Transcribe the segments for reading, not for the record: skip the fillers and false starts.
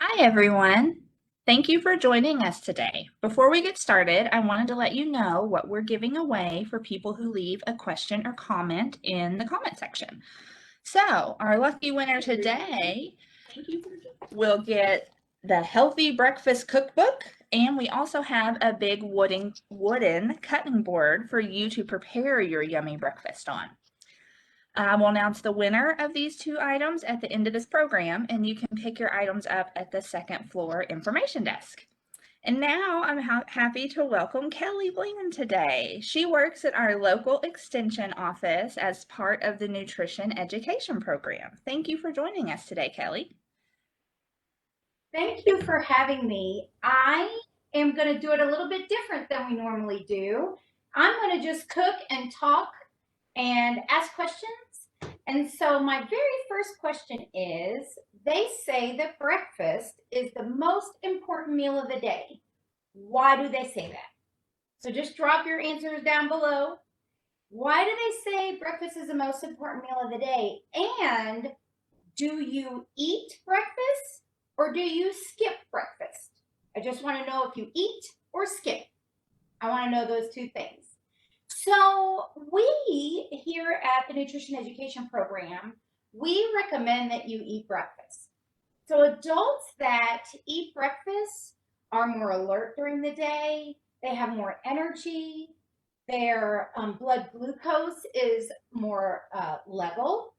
Hi, everyone. Thank you for joining us today. Before we get started, I wanted to let you know what we're giving away for people who leave a question or comment in the comment section. So, our lucky winner today will get the Healthy Breakfast Cookbook, and we also have a big wooden cutting board for you to prepare your yummy breakfast on. We'll announce the winner of these two items at the end of this program, and you can pick your items up at the second floor information desk. And now I'm happy to welcome Kelly Bleeman today. She works at our local extension office as part of the nutrition education program. Thank you for joining us today, Kelly. Thank you for having me. I am going to do it a little bit different than we normally do. I'm going to just cook and talk and ask questions. And so, my very first question is, they say that breakfast is the most important meal of the day. Why do they say that? So, just drop your answers down below. Why do they say breakfast is the most important meal of the day? And do you eat breakfast or do you skip breakfast? I just want to know if you eat or skip. I want to know those two things. So, we here at the Nutrition Education Program, we recommend that you eat breakfast. So, adults that eat breakfast are more alert during the day, they have more energy, their blood glucose is more level,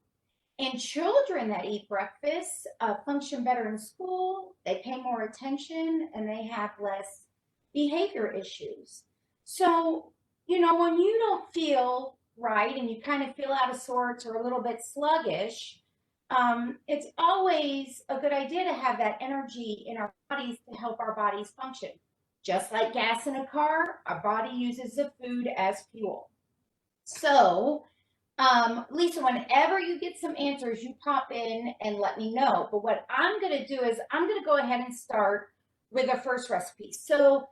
and children that eat breakfast function better in school, they pay more attention, and they have less behavior issues. So, when you don't feel right and you kind of feel out of sorts or a little bit sluggish, it's always a good idea to have that energy in our bodies to help our bodies function. Just like gas in a car, our body uses the food as fuel. So, Lisa, whenever you get some answers, you pop in and let me know. But what I'm going to do is I'm going to go ahead and start with the first recipe. So,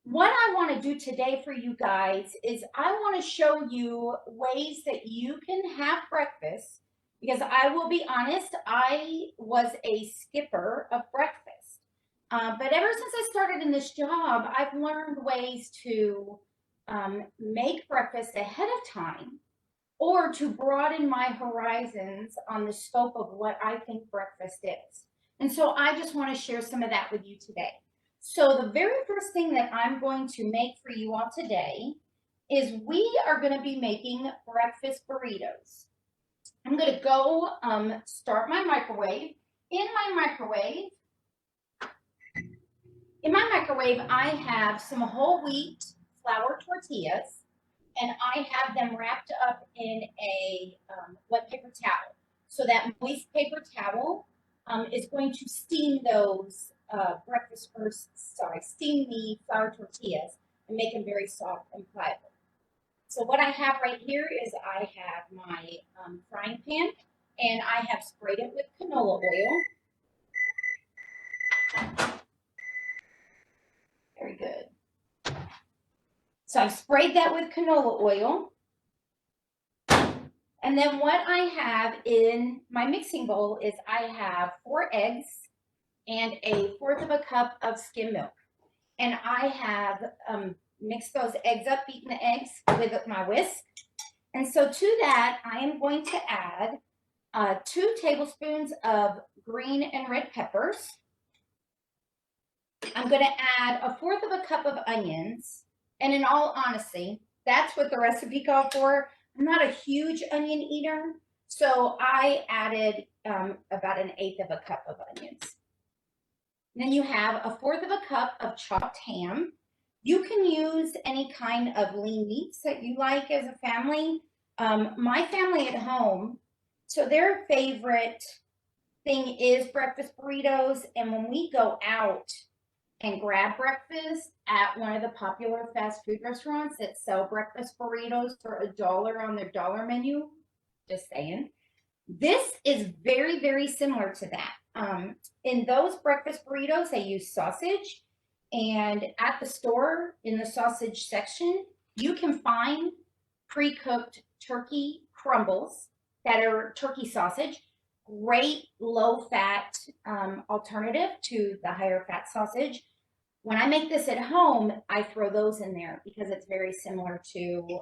what I want to do today for you guys is I want to show you ways that you can have breakfast because I will be honest, I was a skipper of breakfast. But ever since I started in this job, I've learned ways to make breakfast ahead of time or to broaden my horizons on the scope of what I think breakfast is. And so I just want to share some of that with you today. So the very first thing that I'm going to make for you all today is we are going to be making breakfast burritos. I'm going to go start my microwave. In my microwave, I have some whole wheat flour tortillas, and I have them wrapped up in a wet paper towel. So that moist paper towel is going to steam those steam the flour tortillas and make them very soft and pliable. So what I have right here is I have my frying pan, and I have sprayed it with canola oil. Very good. So I've sprayed that with canola oil. And then what I have in my mixing bowl is I have 4 eggs and a fourth of a cup of skim milk. And I have mixed those eggs up, beaten the eggs with my whisk. And so to that, I am going to add 2 tablespoons of green and red peppers. I'm going to add a fourth of a cup of onions. And in all honesty, that's what the recipe called for. I'm not a huge onion eater, so I added about an eighth of a cup of onions. And then you have a fourth of a cup of chopped ham. You can use any kind of lean meats that you like as a family. My family at home, so their favorite thing is breakfast burritos. And when we go out and grab breakfast at one of the popular fast food restaurants that sell breakfast burritos for $1 on their dollar menu, just saying, this is very, very similar to that. In those breakfast burritos, they use sausage. And at the store, in the sausage section, you can find pre-cooked turkey crumbles that are turkey sausage. great low-fat alternative to the higher fat sausage. When I make this at home, I throw those in there because it's very similar to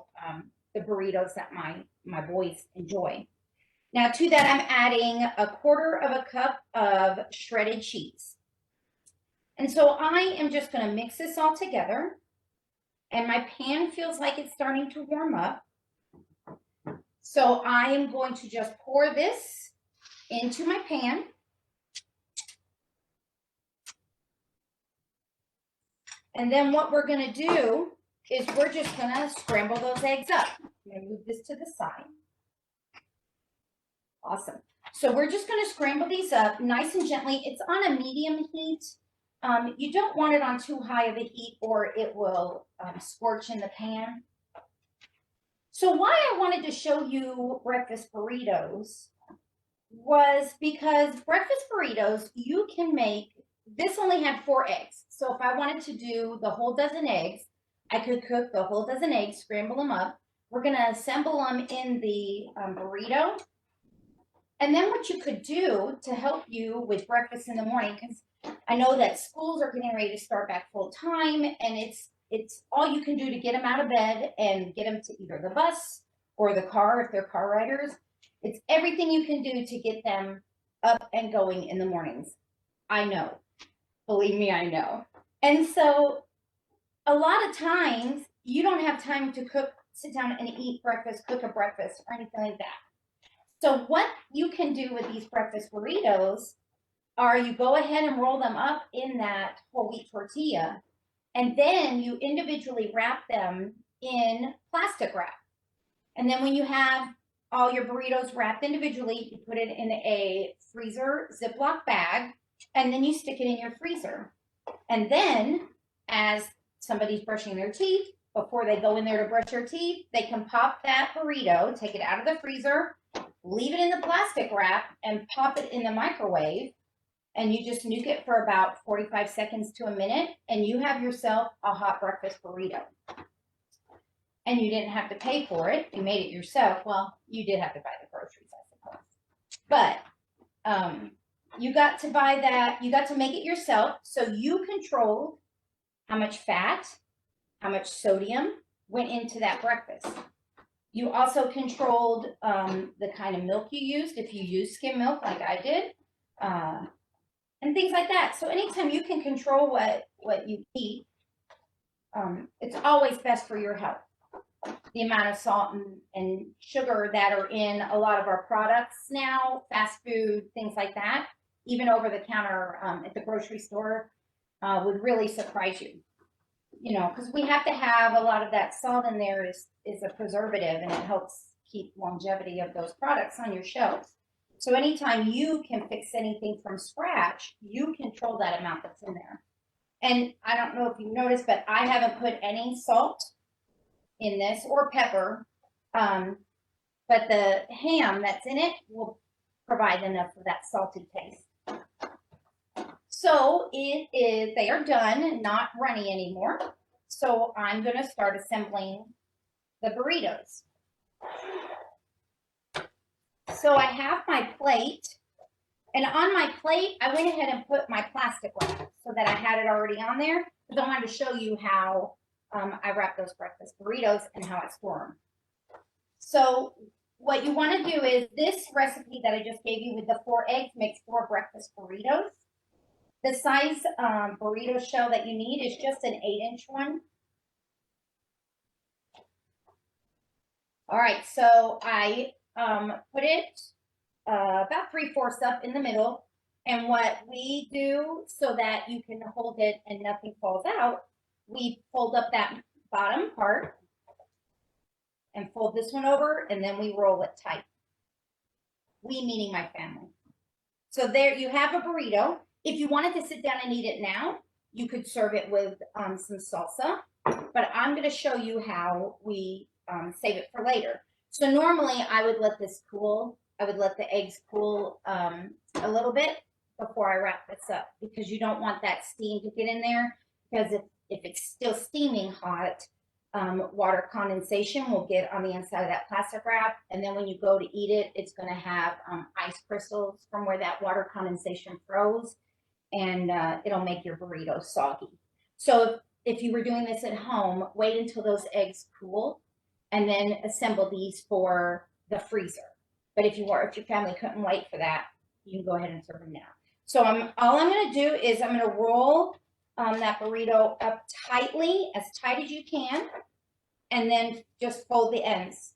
the burritos that my boys enjoy. Now to that, I'm adding 1/4 cup of shredded cheese. And so I am just going to mix this all together. And my pan feels like it's starting to warm up. So I am going to just pour this into my pan. And then what we're going to do is we're just going to scramble those eggs up. I'm going to move this to the side. Awesome. So we're just going to scramble these up nice and gently. It's on a medium heat. You don't want it on too high of a heat or it will scorch in the pan. So why I wanted to show you breakfast burritos was because breakfast burritos, you can make, this only had 4 eggs. So if I wanted to do the whole dozen eggs, I could cook the whole dozen eggs, scramble them up. We're going to assemble them in the burrito. And then what you could do to help you with breakfast in the morning, because I know that schools are getting ready to start back full time, and it's all you can do to get them out of bed and get them to either the bus or the car if they're car riders. It's everything you can do to get them up and going in the mornings. I know. Believe me, I know. And so a lot of times you don't have time to cook, sit down and eat breakfast, cook a breakfast or anything like that. So what you can do with these breakfast burritos are you go ahead and roll them up in that whole wheat tortilla, and then you individually wrap them in plastic wrap. And then when you have all your burritos wrapped individually, you put it in a freezer Ziploc bag, and then you stick it in your freezer. And then as somebody's brushing their teeth, before they go in there to brush their teeth, they can pop that burrito, take it out of the freezer, leave it in the plastic wrap, and pop it in the microwave. And you just nuke it for about 45 seconds to a minute, and you have yourself a hot breakfast burrito. And you didn't have to pay for it. You made it yourself. Well, you did have to buy the groceries, I suppose. But you got to buy that. You got to make it yourself. So you controlled how much fat, how much sodium went into that breakfast. You also controlled the kind of milk you used, if you used skim milk like I did, and things like that. So anytime you can control what you eat, it's always best for your health. The amount of salt and sugar that are in a lot of our products now, fast food, things like that, even over the counter at the grocery store, would really surprise you. You know, because we have to have a lot of that salt in there is a preservative, and it helps keep longevity of those products on your shelves. So anytime you can fix anything from scratch, you control that amount that's in there. And I don't know if you noticed, but I haven't put any salt in this or pepper, but the ham that's in it will provide enough of that salty taste. So they are done, not runny anymore. So I'm going to start assembling the burritos. So I have my plate, and on my plate, I went ahead and put my plastic wrap so that I had it already on there, because I wanted to show you how I wrap those breakfast burritos and how I store them. So what you want to do is this recipe that I just gave you with the 4 eggs makes 4 breakfast burritos. The size burrito shell that you need is just an 8-inch one. All right, so I put it about 3/4 up in the middle. And what we do so that you can hold it and nothing falls out, we fold up that bottom part and fold this one over, and then we roll it tight. We meaning my family. So there you have a burrito. If you wanted to sit down and eat it now, you could serve it with some salsa, but I'm going to show you how we save it for later. So normally I would let this cool. I would let the eggs cool a little bit before I wrap this up, because you don't want that steam to get in there, because if it's still steaming hot, water condensation will get on the inside of that plastic wrap. And then when you go to eat it, it's going to have ice crystals from where that water condensation froze, and it'll make your burrito soggy. So if you were doing this at home, wait until those eggs cool and then assemble these for the freezer. But if your family couldn't wait for that, you can go ahead and serve them now. So all I'm going to do is I'm going to roll that burrito up tightly, as tight as you can, and then just fold the ends.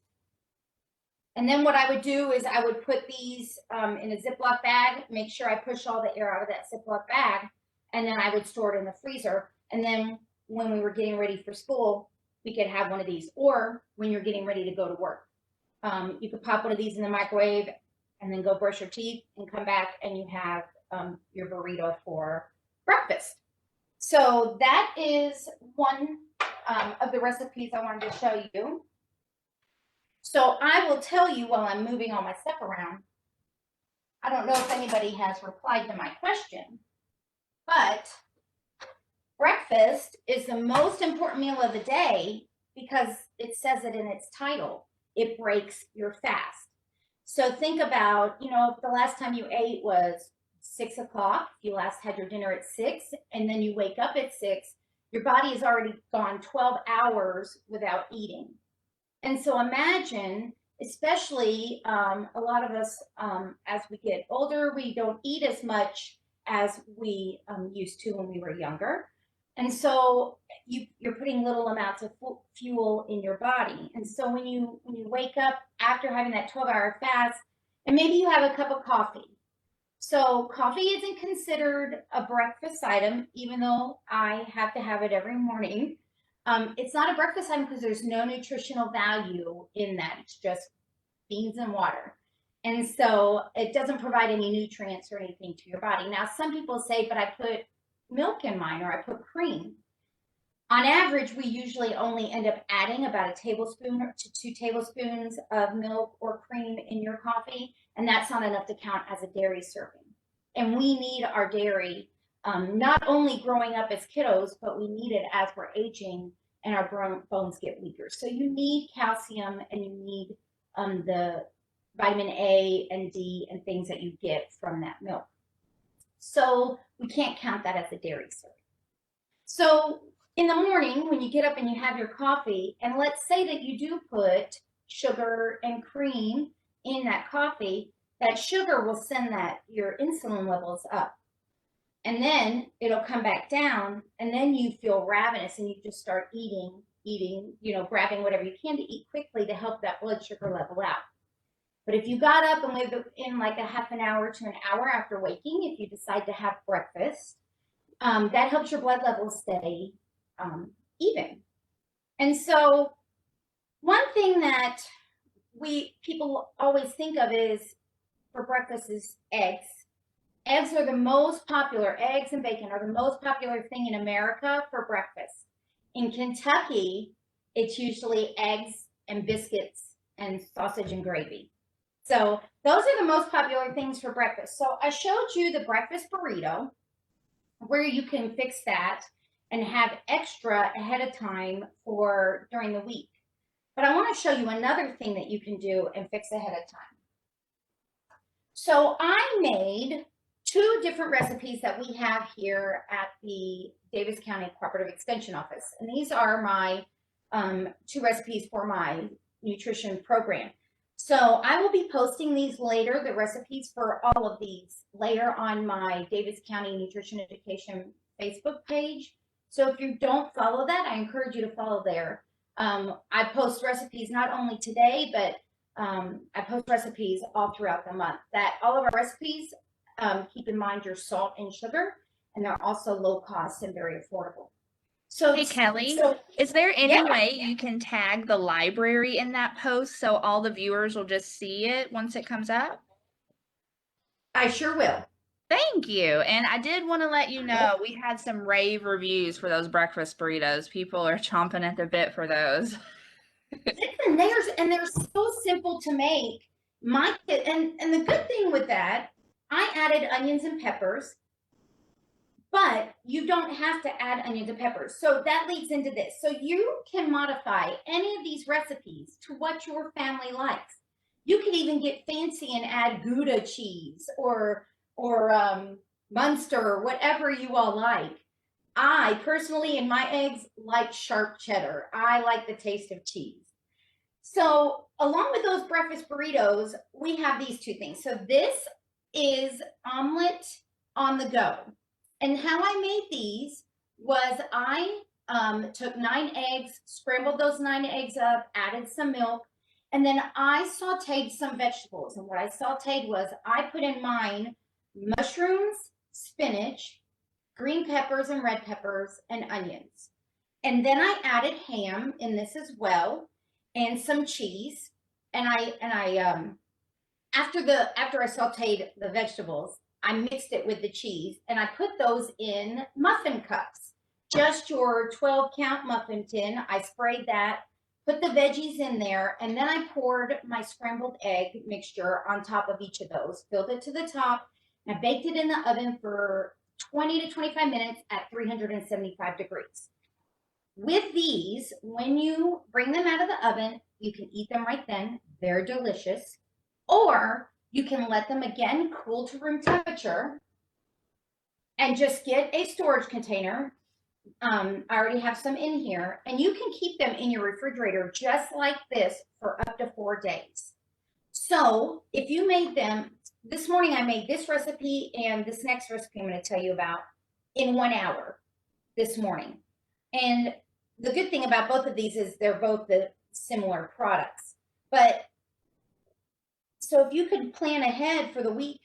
And then what I would do is I would put these in a Ziploc bag, make sure I push all the air out of that Ziploc bag, and then I would store it in the freezer. And then when we were getting ready for school, we could have one of these. Or when you're getting ready to go to work, you could pop one of these in the microwave and then go brush your teeth and come back and you have your burrito for breakfast. So that is one of the recipes I wanted to show you. So I will tell you while I'm moving all my stuff around. I don't know if anybody has replied to my question, but breakfast is the most important meal of the day because it says it in its title. It breaks your fast. So think about, if the last time you ate was 6 o'clock, if you last had your dinner at 6, and then you wake up at 6, your body has already gone 12 hours without eating. And so imagine, especially a lot of us, as we get older, we don't eat as much as we used to when we were younger. And so you're putting little amounts of fuel in your body. And so when you wake up after having that 12-hour fast, and maybe you have a cup of coffee. So coffee isn't considered a breakfast item, even though I have to have it every morning. It's not a breakfast item because there's no nutritional value in that. It's just beans and water. And so it doesn't provide any nutrients or anything to your body. Now, some people say, but I put milk in mine or I put cream. On average, we usually only end up adding about a tablespoon to 2 tablespoons of milk or cream in your coffee, and that's not enough to count as a dairy serving. And we need our dairy, not only growing up as kiddos, but we need it as we're aging and our bones get weaker. So you need calcium and you need the vitamin A and D and things that you get from that milk. So we can't count that as a dairy serving. So in the morning, when you get up and you have your coffee, and let's say that you do put sugar and cream in that coffee, that sugar will send your insulin levels up. And then it'll come back down, and then you feel ravenous and you just start eating, grabbing whatever you can to eat quickly to help that blood sugar level out. But if you got up and within like a half an hour to an hour after waking, if you decide to have breakfast, that helps your blood levels stay even. And so one thing that people always think of is for breakfast is eggs. Eggs are the most popular, eggs and bacon are the most popular thing in America for breakfast. In Kentucky, it's usually eggs and biscuits and sausage and gravy. So those are the most popular things for breakfast. So I showed you the breakfast burrito where you can fix that and have extra ahead of time for during the week. But I want to show you another thing that you can do and fix ahead of time. So I made 2 different recipes that we have here at the Daviess County Extension Office. And these are my 2 recipes for my nutrition program. So I will be posting these later, the recipes for all of these later on my Daviess County Nutrition Education Facebook page. So if you don't follow that, I encourage you to follow there. I post recipes not only today, but I post recipes all throughout the month. That all of our recipes, keep in mind your salt and sugar, and they're also low cost and very affordable. So Hey, Kelly, is there any way you can tag the library in that post so all the viewers will just see it once it comes up? I sure will. Thank you. And I did want to let you know we had some rave reviews for those breakfast burritos. People are chomping at the bit for those. Listen, they're so simple to make. And the good thing with that, I added onions and peppers. but you don't have to add onions and peppers. So that leads into this. So you can modify any of these recipes to what your family likes. You could even get fancy and add Gouda cheese or Munster, whatever you all like. I personally, in my eggs, like sharp cheddar. I like the taste of cheese. So along with those breakfast burritos, we have these two things. So this is omelet on the go. And how I made these was I took 9 eggs, scrambled those 9 eggs up, added some milk, and then I sauteed some vegetables. And what I sauteed was I put in mine mushrooms, spinach, green peppers and red peppers, and onions. And then I added ham in this as well, and some cheese. And after I sauteed the vegetables, I mixed it with the cheese and I put those in muffin cups. Just your 12-count muffin tin. I sprayed that, put the veggies in there, and then I poured my scrambled egg mixture on top of each of those, filled it to the top, and I baked it in the oven for 20 to 25 minutes at 375 degrees. With these, when you bring them out of the oven, you can eat them right then. They're delicious. Or you can let them again cool to room temperature and just get a storage container. I already have some in here, and you can keep them in your refrigerator just like this for up to 4 days. So if you made them, this morning I made this recipe and this next recipe I'm going to tell you about in 1 hour this morning. And the good thing about both of these is they're both the similar products. But so if you could plan ahead for the week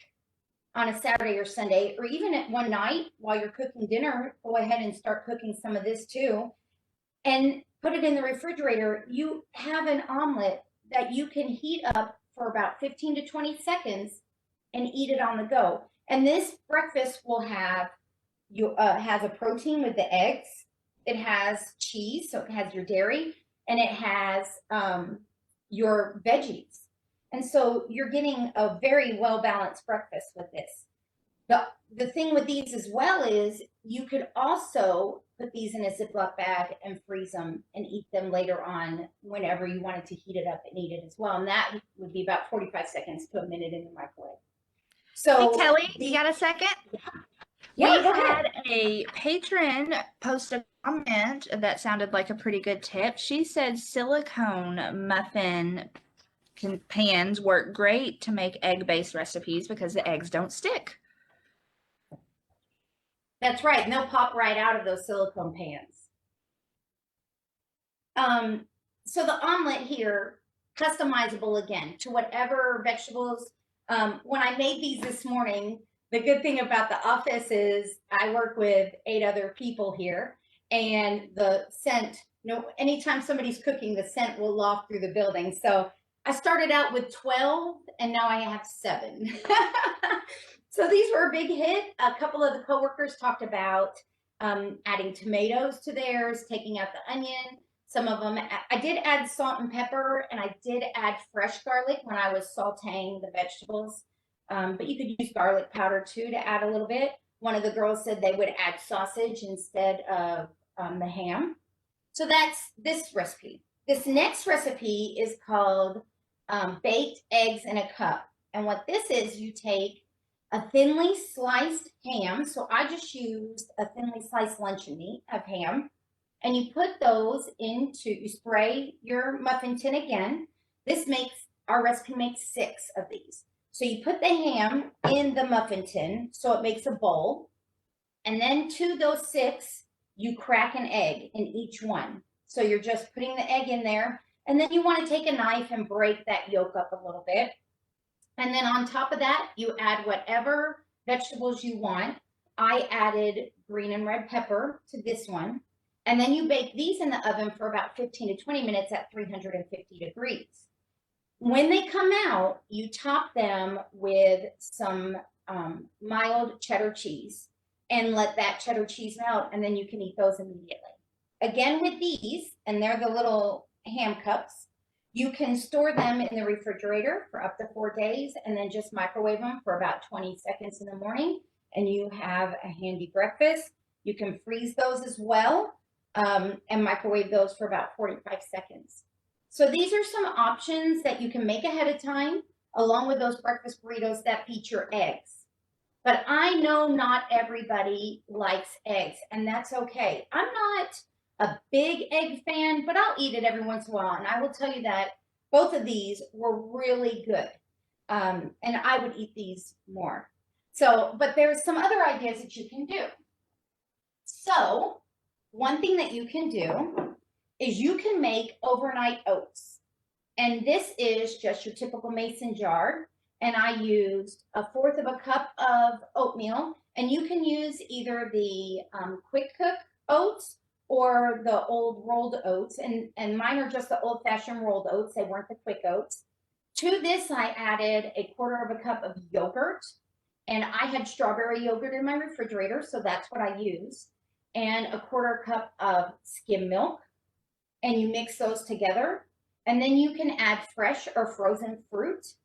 on a Saturday or Sunday, or even at one night while you're cooking dinner, go ahead and start cooking some of this too, and put it in the refrigerator. You have an omelet that you can heat up for about 15 to 20 seconds and eat it on the go. And this breakfast will have has a protein with the eggs. It has cheese, so it has your dairy, and it has your veggies. And so you're getting a very well-balanced breakfast with this. The thing with these as well is you could also put these in a Ziploc bag and freeze them and eat them later on whenever you wanted to heat it up and eat it as well. And that would be about 45 seconds to a minute in the microwave. So Hey, Kelly, you got a second? Yeah, We go had ahead. a patron post a comment that sounded like a pretty good tip. She said silicone muffin pans work great to make egg-based recipes because the eggs don't stick. That's right. And they'll pop right out of those silicone pans. So the omelet here, customizable again to whatever vegetables. When I made these this morning, the good thing about the office is I work with 8 other people here, and the scent, anytime somebody's cooking, the scent will loft through the building. So I started out with 12 and now I have 7. So these were a big hit. A couple of the coworkers talked about adding tomatoes to theirs, taking out the onion. Some of them, I did add salt and pepper, and I did add fresh garlic when I was sauteing the vegetables. But you could use garlic powder too to add a little bit. One of the girls said they would add sausage instead of the ham. So that's this recipe. This next recipe is called baked eggs in a cup. And what this is, you take a thinly sliced ham. So I just used a thinly sliced luncheon meat of ham. And you put those you spray your muffin tin again. Our recipe makes 6 of these. So you put the ham in the muffin tin so it makes a bowl. And then to those 6, you crack an egg in each one. So you're just putting the egg in there. And then you want to take a knife and break that yolk up a little bit. And then on top of that, you add whatever vegetables you want. I added green and red pepper to this one. And then you bake these in the oven for about 15 to 20 minutes at 350 degrees. When they come out, you top them with some mild cheddar cheese and let that cheddar cheese melt, and then you can eat those immediately. Again, with these, and they're the little ham cups, you can store them in the refrigerator for up to 4 days and then just microwave them for about 20 seconds in the morning. and you have a handy breakfast. You can freeze those as well, and microwave those for about 45 seconds. So these are some options that you can make ahead of time, along with those breakfast burritos that feature eggs. But I know not everybody likes eggs, and that's okay. I'm not a big egg fan, but I'll eat it every once in a while. And I will tell you that both of these were really good. And I would eat these more. So, but there's some other ideas that you can do. So one thing that you can do is you can make overnight oats. And this is just your typical mason jar. And I used 1/4 of a cup of oatmeal. And you can use either the quick cook oats or the old rolled oats. And mine are just the old fashioned rolled oats. They weren't the quick oats. To this, I added 1/4 of a cup of yogurt. And I had strawberry yogurt in my refrigerator, so that's what I used. And 1/4 cup of skim milk. And you mix those together. And then you can add fresh or frozen fruit.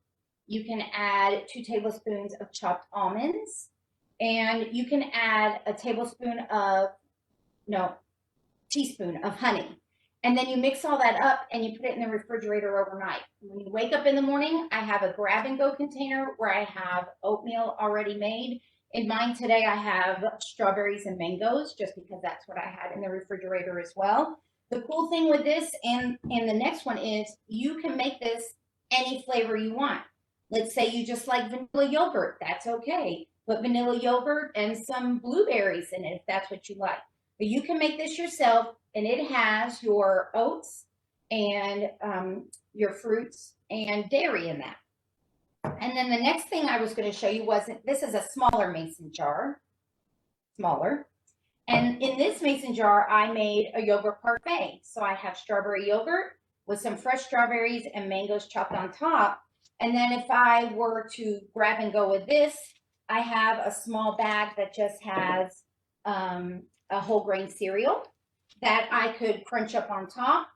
You can add 2 tablespoons of chopped almonds. And you can add a teaspoon of honey. And then you mix all that up and you put it in the refrigerator overnight. When you wake up in the morning, I have a grab and go container where I have oatmeal already made. In mine today, I have strawberries and mangoes, just because that's what I had in the refrigerator as well. The cool thing with this and the next one is you can make this any flavor you want. Let's say you just like vanilla yogurt, that's okay. Put vanilla yogurt and some blueberries in it if that's what you like. But you can make this yourself, and it has your oats and your fruits and dairy in that. And then the next thing I was going to show you was, this is a smaller mason jar, smaller. And in this mason jar, I made a yogurt parfait. So I have strawberry yogurt with some fresh strawberries and mangoes chopped on top. And then if I were to grab and go with this, I have a small bag that just has a whole grain cereal that I could crunch up on top.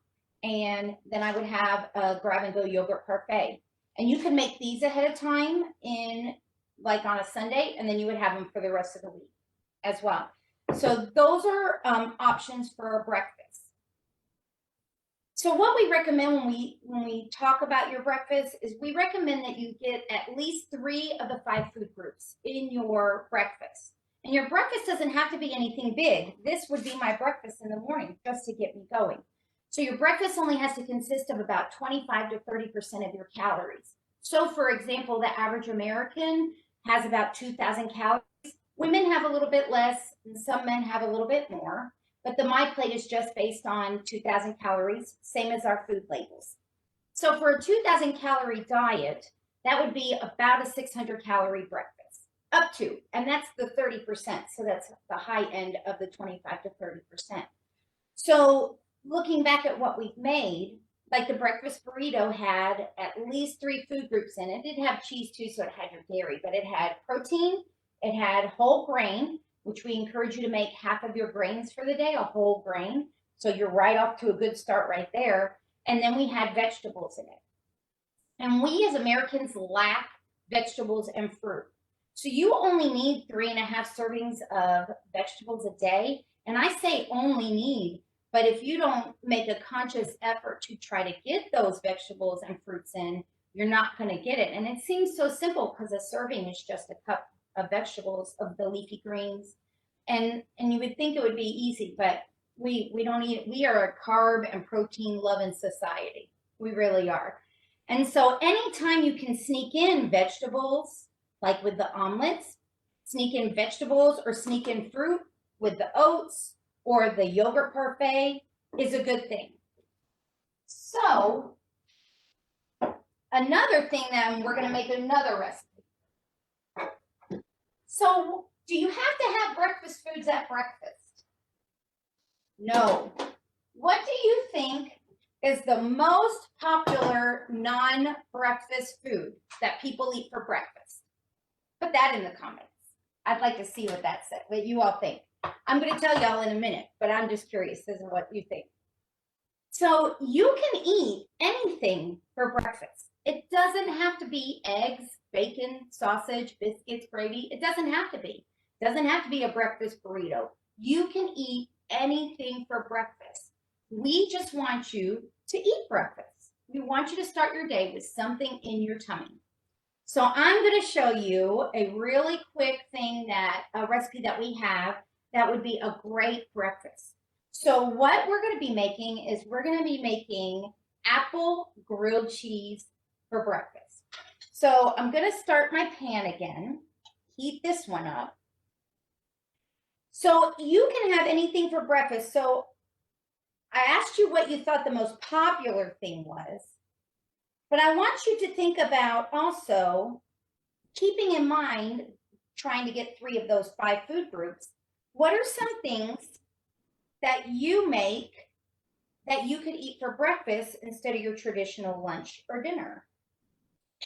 And then I would have a grab and go yogurt parfait. And you can make these ahead of time in like on a Sunday, and then you would have them for the rest of the week as well. So those are options for breakfast. So what we recommend when we talk about your breakfast is we recommend that you get at least 3 of the 5 food groups in your breakfast. And your breakfast doesn't have to be anything big. This would be my breakfast in the morning just to get me going. So your breakfast only has to consist of about 25 to 30% of your calories. So for example, the average American has about 2,000 calories. Women have a little bit less, and some men have a little bit more. But the My Plate is just based on 2,000 calories, same as our food labels. So for a 2,000 calorie diet, that would be about a 600 calorie breakfast, up to, and that's the 30%. So that's the high end of the 25 to 30%. So looking back at what we've made, like the breakfast burrito had at least 3 food groups in it. It did have cheese too, so it had your dairy, but it had protein, it had whole grain, which we encourage you to make half of your grains for the day, a whole grain. So you're right off to a good start right there. And then we had vegetables in it. And we as Americans lack vegetables and fruit. So you only need 3.5 servings of vegetables a day. And I say only need, but if you don't make a conscious effort to try to get those vegetables and fruits in, you're not going to get it. And it seems so simple because a serving is just a cup of vegetables, of the leafy greens. And you would think it would be easy, but we don't eat it. We are a carb and protein loving society. We really are. And so anytime you can sneak in vegetables, like with the omelets, sneak in vegetables or sneak in fruit with the oats or the yogurt parfait is a good thing. So another thing, then we're going to make another recipe. So do you have to have breakfast foods at breakfast? No. What do you think is the most popular non-breakfast food that people eat for breakfast? Put that in the comments. I'd like to see what you all think. I'm going to tell y'all in a minute, but I'm just curious as to what you think. So you can eat anything for breakfast. It doesn't have to be eggs, bacon, sausage, biscuits, gravy. It doesn't have to be. Doesn't have to be a breakfast burrito. You can eat anything for breakfast. We just want you to eat breakfast. We want you to start your day with something in your tummy. So I'm going to show you a really quick thing a recipe that we have that would be a great breakfast. So what we're going to be making is we're going to be making apple grilled cheese for breakfast. So I'm going to start my pan again, heat this one up. So you can have anything for breakfast. So I asked you what you thought the most popular thing was, but I want you to think about also keeping in mind trying to get 3 of those 5 food groups. What are some things that you make that you could eat for breakfast instead of your traditional lunch or dinner?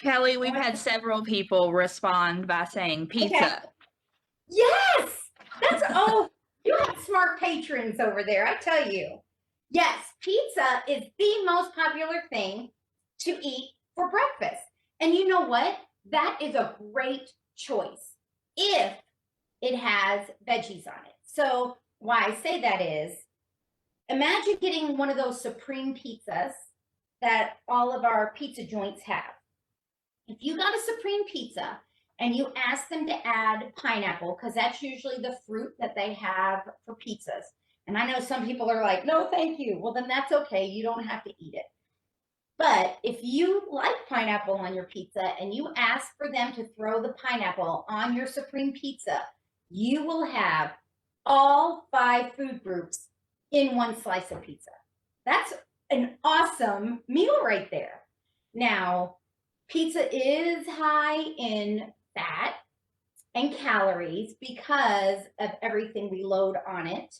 Kelly, we've had several people respond by saying pizza. Okay. Yes, oh, you have smart patrons over there, I tell you. Yes, pizza is the most popular thing to eat for breakfast. And you know what? That is a great choice if it has veggies on it. So why I say that is, imagine getting one of those supreme pizzas that all of our pizza joints have. If you got a supreme pizza and you ask them to add pineapple, because that's usually the fruit that they have for pizzas. And I know some people are like, no, thank you. Well, then that's okay. You don't have to eat it. But if you like pineapple on your pizza and you ask for them to throw the pineapple on your supreme pizza, you will have all 5 food groups in one slice of pizza. That's an awesome meal right there. Now, pizza is high in fat and calories because of everything we load on it.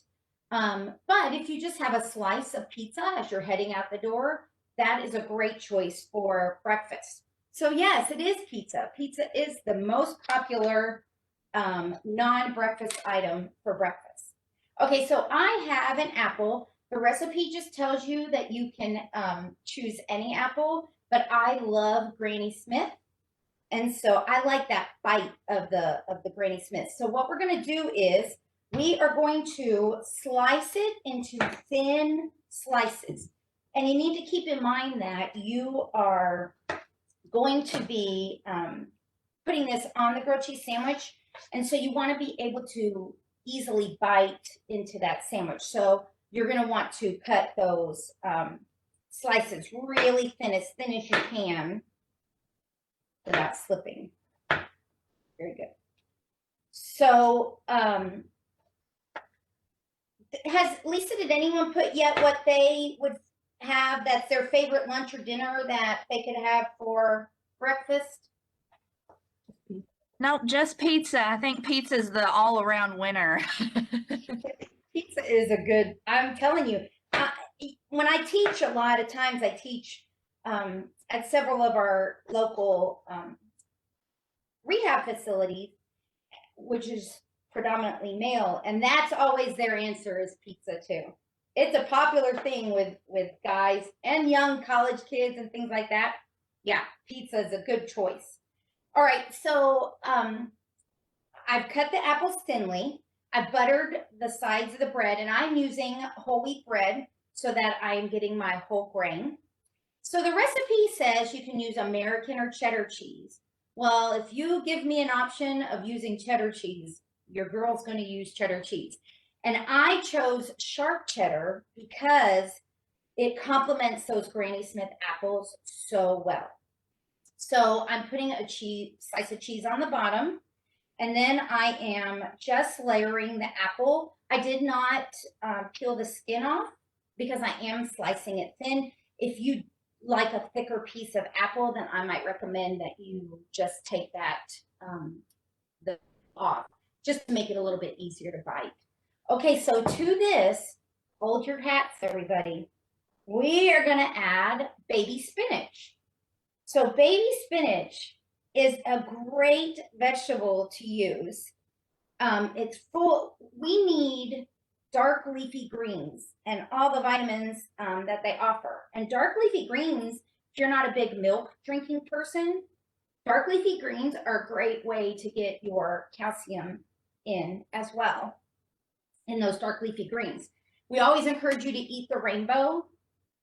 But if you just have a slice of pizza as you're heading out the door, that is a great choice for breakfast. So yes, it is pizza. Pizza is the most popular non-breakfast item for breakfast. Okay, so I have an apple. The recipe just tells you that you can choose any apple, but I love Granny Smith. And so I like that bite of the Granny Smith. So what we're going to do is we are going to slice it into thin slices. And you need to keep in mind that you are going to be putting this on the grilled cheese sandwich. And so you want to be able to easily bite into that sandwich. So you're going to want to cut those slices really thin as you can without slipping. Very good. So Lisa, did anyone put yet what they would have that's their favorite lunch or dinner that they could have for breakfast? Nope, just pizza. I think pizza is the all-around winner. Pizza is a good, I'm telling you, when I teach, a lot of times I teach at several of our local rehab facilities, which is predominantly male, and that's always their answer is pizza too. It's a popular thing with guys and young college kids and things like that. Yeah, pizza is a good choice. All right, so I've cut the apples thinly. I buttered the sides of the bread, and I'm using whole wheat bread so that I'm getting my whole grain. So the recipe says you can use American or cheddar cheese. Well, if you give me an option of using cheddar cheese, your girl's going to use cheddar cheese. And I chose sharp cheddar because it complements those Granny Smith apples so well. So I'm putting a slice of cheese on the bottom, and then I am just layering the apple. I did not peel the skin off because I am slicing it thin. If you like a thicker piece of apple, then I might recommend that you just take that off, just to make it a little bit easier to bite. Okay, so to this, hold your hats, everybody. We are going to add baby spinach. So baby spinach is a great vegetable to use. It's full, we need dark leafy greens and all the vitamins that they offer. And dark leafy greens, if you're not a big milk drinking person, dark leafy greens are a great way to get your calcium in as well in those dark leafy greens. We always encourage you to eat the rainbow.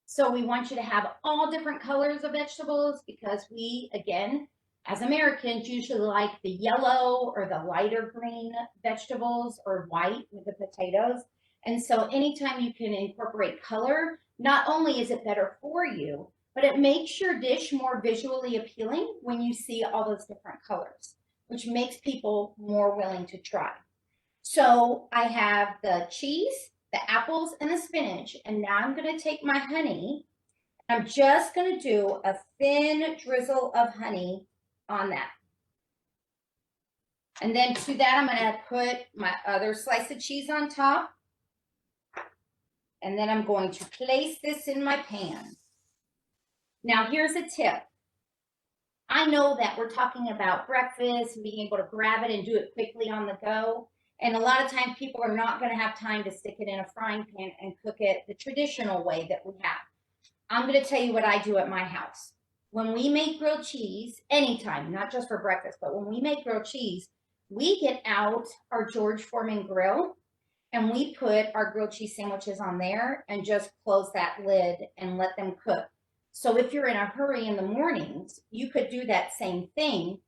So we want you to have all different colors of vegetables because we, again, as Americans, usually like the yellow or the lighter green vegetables or white with the potatoes. And so anytime you can incorporate color, not only is it better for you, but it makes your dish more visually appealing when you see all those different colors, which makes people more willing to try. So I have the cheese, the apples, and the spinach. And now I'm going to take my honey. I'm just going to do a thin drizzle of honey on that. And then to that, I'm going to put my other slice of cheese on top. And then I'm going to place this in my pan. Now, here's a tip. I know that we're talking about breakfast and being able to grab it and do it quickly on the go. And a lot of times people are not going to have time to stick it in a frying pan and cook it the traditional way that we have. I'm going to tell you what I do at my house. When we make grilled cheese, anytime, not just for breakfast, but when we make grilled cheese, we get out our George Foreman grill and we put our grilled cheese sandwiches on there and just close that lid and let them cook. So if you're in a hurry in the mornings, you could do that same thing.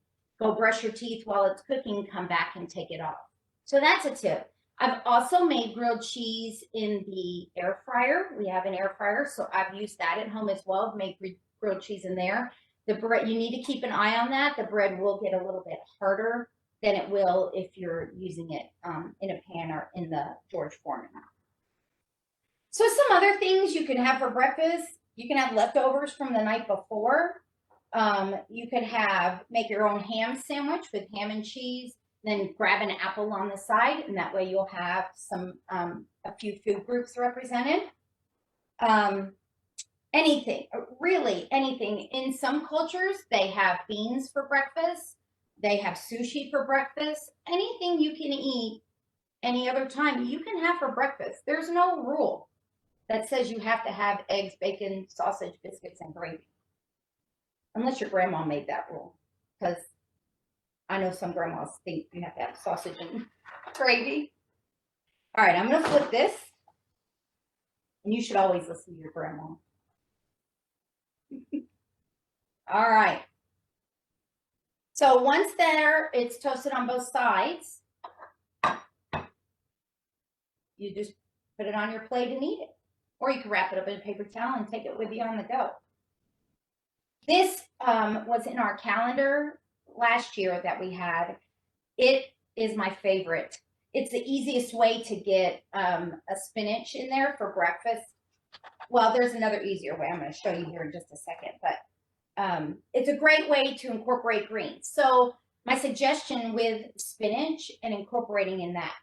Go brush your teeth while it's cooking, come back and take it off. So that's a tip. I've also made grilled cheese in the air fryer. We have an air fryer, so I've used that at home as well. Make grilled cheese in there. The bread, you need to keep an eye on that. The bread will get a little bit harder than it will if you're using it in a pan or in the George Foreman. So some other things you can have for breakfast. You can have leftovers from the night before. You could make your own ham sandwich with ham and cheese, then grab an apple on the side, and that way you'll have a few food groups represented. Anything, really anything. In some cultures, they have beans for breakfast. They have sushi for breakfast. Anything you can eat any other time, you can have for breakfast. There's no rule that says you have to have eggs, bacon, sausage, biscuits, and gravy. Unless your grandma made that rule. Because I know some grandmas think you have to have sausage and gravy. All right, I'm going to flip this. And you should always listen to your grandma. All right. So once it's toasted on both sides, you just put it on your plate and eat it. Or you can wrap it up in a paper towel and take it with you on the go. This was in our calendar last year that we had. It is my favorite. It's the easiest way to get a spinach in there for breakfast. Well, there's another easier way I'm going to show you here in just a second, but it's a great way to incorporate greens. So my suggestion with spinach and incorporating in that,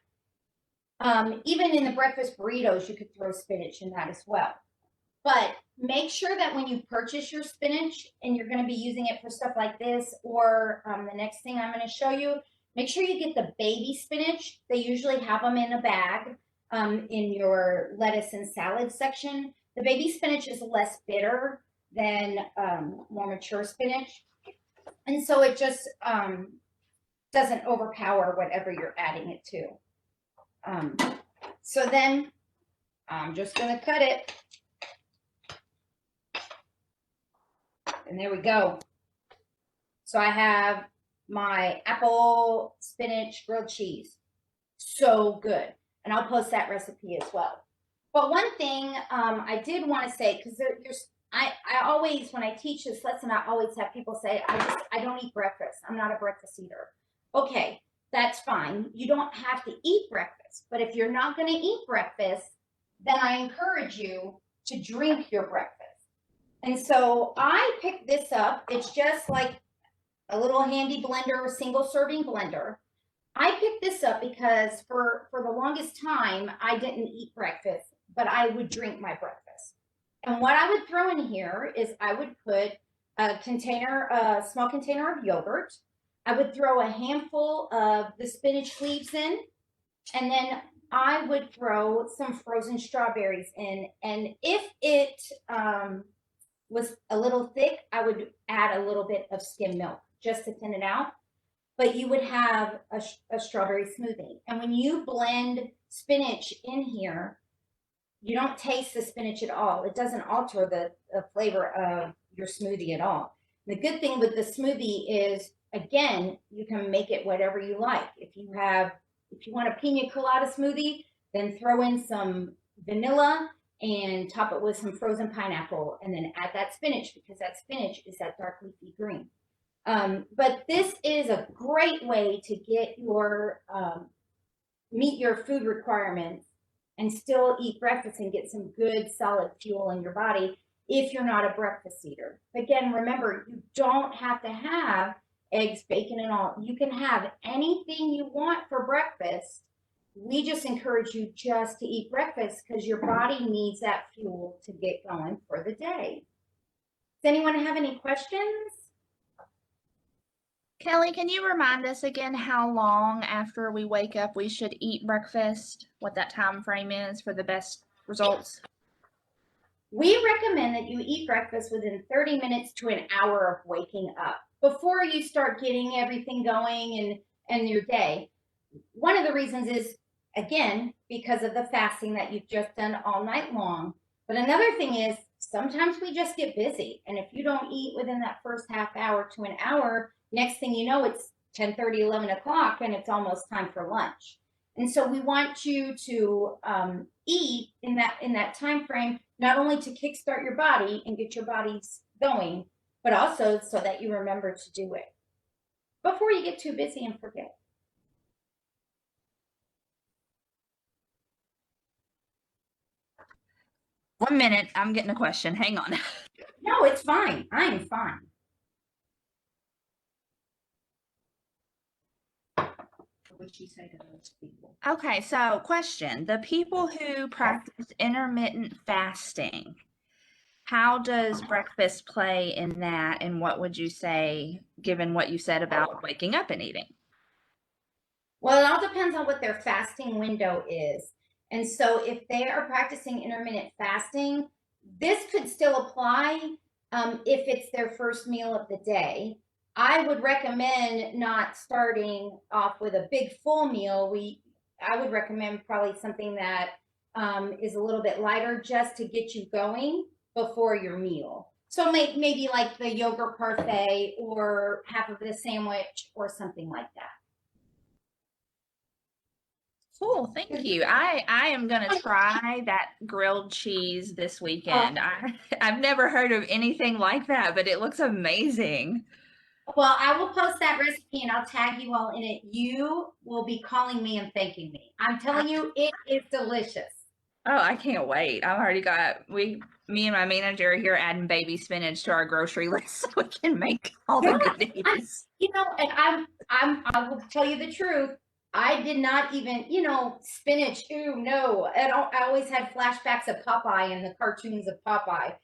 even in the breakfast burritos, you could throw spinach in that as well. But make sure that when you purchase your spinach and you're going to be using it for stuff like this or the next thing I'm going to show you, make sure you get the baby spinach. They usually have them in a bag in your lettuce and salad section. The baby spinach is less bitter than more mature spinach. And so it just doesn't overpower whatever you're adding it to. So then I'm just going to cut it. And there we go. So I have my apple spinach grilled cheese. So good. And I'll post that recipe as well. But one thing I did want to say, because I always, when I teach this lesson, I always have people say, I don't eat breakfast. I'm not a breakfast eater. Okay, that's fine. You don't have to eat breakfast. But if you're not going to eat breakfast, then I encourage you to drink your breakfast. And so I picked this up. It's just like a little handy blender, single serving blender. I picked this up because for the longest time, I didn't eat breakfast, but I would drink my breakfast. And what I would throw in here is I would put a small container of yogurt. I would throw a handful of the spinach leaves in, and then I would throw some frozen strawberries in. And if it was a little thick, I would add a little bit of skim milk just to thin it out. but you would have a strawberry smoothie. And when you blend spinach in here, you don't taste the spinach at all. It doesn't alter the flavor of your smoothie at all. The good thing with the smoothie is, again, you can make it whatever you like. If you want a pina colada smoothie, then throw in some vanilla and top it with some frozen pineapple, and then add that spinach, because that spinach is that dark leafy green. But this is a great way to get your meet your food requirements and still eat breakfast and get some good solid fuel in your body if you're not a breakfast eater. Again, remember, you don't have to have eggs, bacon, and all. You can have anything you want for breakfast. We just encourage you just to eat breakfast because your body needs that fuel to get going for the day. Does anyone have any questions? Kelly, can you remind us again how long after we wake up we should eat breakfast? What that time frame is for the best results? We recommend that you eat breakfast within 30 minutes to an hour of waking up before you start getting everything going and your day. One of the reasons is, again, because of the fasting that you've just done all night long. But another thing is, sometimes we just get busy. And if you don't eat within that first half hour to an hour, next thing you know, it's 10:30, 11 o'clock, and it's almost time for lunch. And so we want you to eat in that time frame, not only to kickstart your body and get your bodies going, but also so that you remember to do it before you get too busy and forget. One minute, I'm getting a question. Hang on. No, it's fine. I'm fine. What would she say to those people? Okay, so question. The people who practice intermittent fasting, how does breakfast play in that? And what would you say, given what you said about waking up and eating? Well, it all depends on what their fasting window is. And so if they are practicing intermittent fasting, this could still apply if it's their first meal of the day. I would recommend not starting off with a big full meal. I would recommend probably something that is a little bit lighter just to get you going before your meal. So maybe like the yogurt parfait or half of the sandwich or something like that. Cool, thank you. I am gonna try that grilled cheese this weekend. I've never heard of anything like that, but it looks amazing. Well, I will post that recipe and I'll tag you all in it. You will be calling me and thanking me. I'm telling you, it is delicious. Oh, I can't wait. I've already got me and my manager are here adding baby spinach to our grocery list so we can make all the goodies. And I will tell you the truth. I did not even, spinach. Ooh, no. I always had flashbacks of Popeye and the cartoons of Popeye.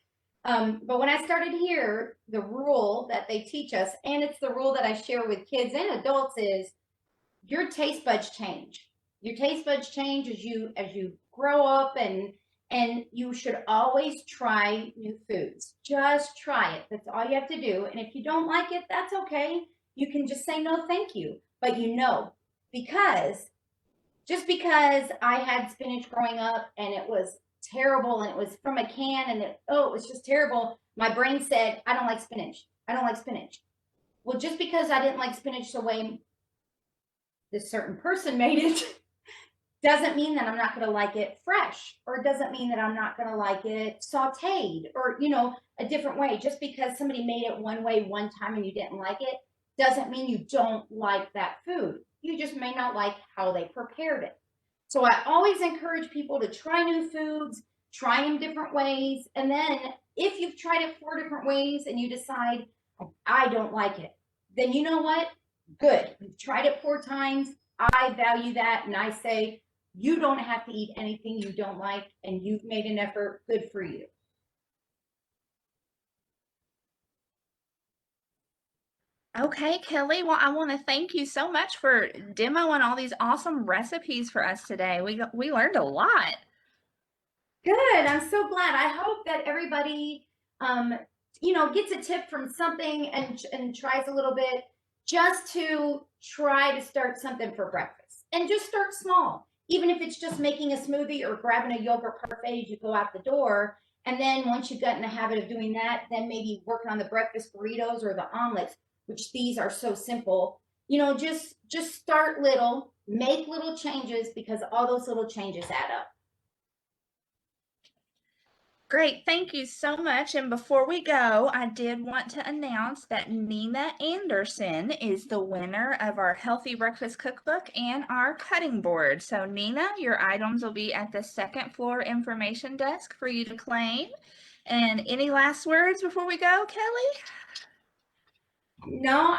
But when I started here, the rule that they teach us, and it's the rule that I share with kids and adults, is your taste buds change. Your taste buds change as you grow up, and you should always try new foods. Just try it. That's all you have to do. And if you don't like it, that's okay. You can just say no, thank you. But just because I had spinach growing up and it was terrible and it was from a can and it was just terrible, my brain said, I don't like spinach. I don't like spinach. Well, just because I didn't like spinach the way this certain person made it doesn't mean that I'm not going to like it fresh, or it doesn't mean that I'm not going to like it sauteed or, a different way. Just because somebody made it one way one time and you didn't like it doesn't mean you don't like that food. You just may not like how they prepared it. So I always encourage people to try new foods, try them different ways. And then if you've tried it 4 different ways and you decide, I don't like it, then you know what? Good. You've tried it 4 times. I value that. And I say, you don't have to eat anything you don't like, and you've made an effort. Good for you. Okay, Kelly. Well, I want to thank you so much for demoing all these awesome recipes for us today. We learned a lot. Good. I'm so glad. I hope that everybody, gets a tip from something and tries a little bit. just to try to start something for breakfast and just start small. Even if it's just making a smoothie or grabbing a yogurt parfait as you go out the door. And then once you've gotten the habit of doing that, then maybe working on the breakfast burritos or the omelets, which these are so simple. Just start little, make little changes because all those little changes add up. Great, thank you so much. And before we go, I did want to announce that Nina Anderson is the winner of our Healthy Breakfast Cookbook and our cutting board. So Nina, your items will be at the second floor information desk for you to claim. And any last words before we go, Kelly? No,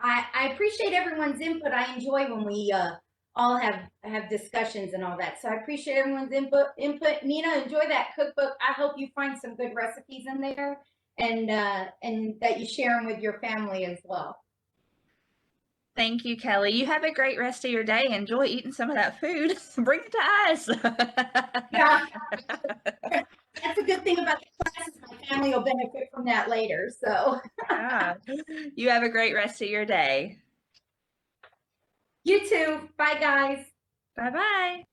I appreciate everyone's input. I enjoy when we all have discussions and all that. So I appreciate everyone's input. Nina, enjoy that cookbook. I hope you find some good recipes in there and that you share them with your family as well. Thank you, Kelly. You have a great rest of your day. Enjoy eating some of that food. Bring it to us. Yeah, that's a good thing about the classes. My family will benefit from that later. So Yeah. You have a great rest of your day. you too. Bye, guys. Bye-bye.